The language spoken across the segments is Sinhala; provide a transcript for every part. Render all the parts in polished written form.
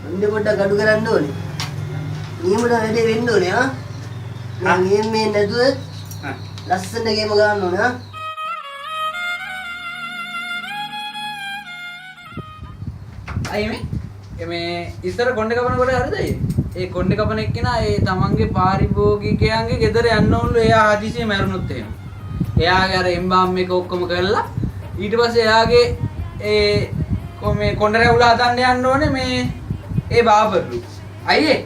හොඳ පොඩ්ඩක් අඩු කරන්න ඕනේ. නියමට වැඩේ වෙන්න ඕනේ ආ. මම ගේම් මේ නැතුව ලස්සන ගේම ගන්න ඕනේ ආ. අයියේ මේ ඉස්සර කොණ්ඩේ කපනකොට හරිද? ඒ කොණ්ඩේ කපන එක්කෙනා ඒ තමන්ගේ පාරිභෝගිකයන්ගේ ගෙදර යන්න ඕනලු එයා හදිසියෙ මැරුණොත් එහෙම. එයාගේ අර එම්බාම් එක ඔක්කොම කරලා ඊට පස්සේ එයාගේ මේ කොණ්ඩේ රැවුල හදන්න යන්න ඕනේ මේ ඒ බාබර්ලු. අයියේ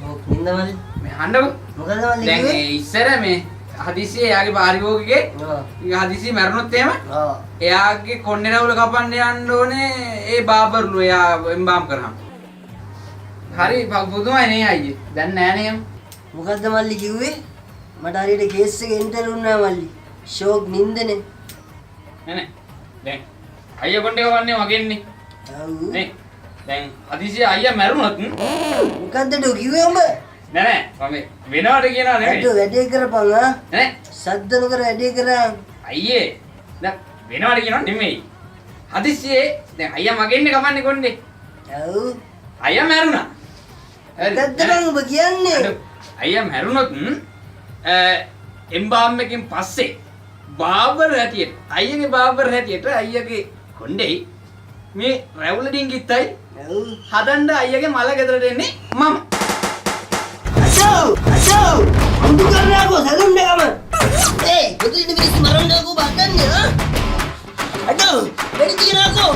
ඔව් නින්දමල් මේ හඬව මොකද මල්ලි දැන් කිව්වේ? ඉස්සර මේ හදිසියෙ එයාගේ පාරිභෝගිකේ හදිසියෙ මැරුණොත් එහෙම එයාගේ කොණ්ඩේ රැවුල කපන්න යන්න ඕනේ ඒ බාබර්ලු එයා එම්බාම් කරාම. හරි පුදුමයි නේ අයියේ. දැන් නෑ නේ. මොකද්ද මල්ලි කිව්වේ? මට හරියට කේස් එක එන්ටර් වුණා මල්ලි. ෂෝක් නින්දනේ. නෑ දැන් අයියා කොණ්ඩේ කවන්නේ මගෙන්නේ. ඔව්. නේ දැන් හදිසියෙ අයියා මැරුණොත් මොකද්ද ඩෝ කිව්වේ උඹ? නෑ මම වෙනවට කියනවා නෙමෙයි. අඩෝ වැඩේ කරපන් ආ. නෑ සද්ද නොකර වැඩේ කරා. අයියේ දැන් වෙනවට කියනවා නෙමෙයි. හදිසියෙ දැන් අයියා මගෙන්නේ කපන්නේ කොණ්ඩේ. ඔව්. අයියා මැරුණා. මොකද්ද බං උඹ කියන්නේ? අයියා මැරුණොත් එම්බාම් එකෙන් පස්සේ බාබර් හැටියට අයියගේ බාබර් හැටියට අයියගේ කොණ්ඩේ මේ රැවුල ඩිංගිත්තයි ඔව්. හදන්න අයියගේ මල ගෙදරට එන්නේ මම. අචෝ අම්බු කරනාකෝ සලුන් එකම. ඒ කොතනද මිනිස්සු මරන්නකෝ බද්දන්නේ ආ? අඩෝ වැඩි තියනකෝ.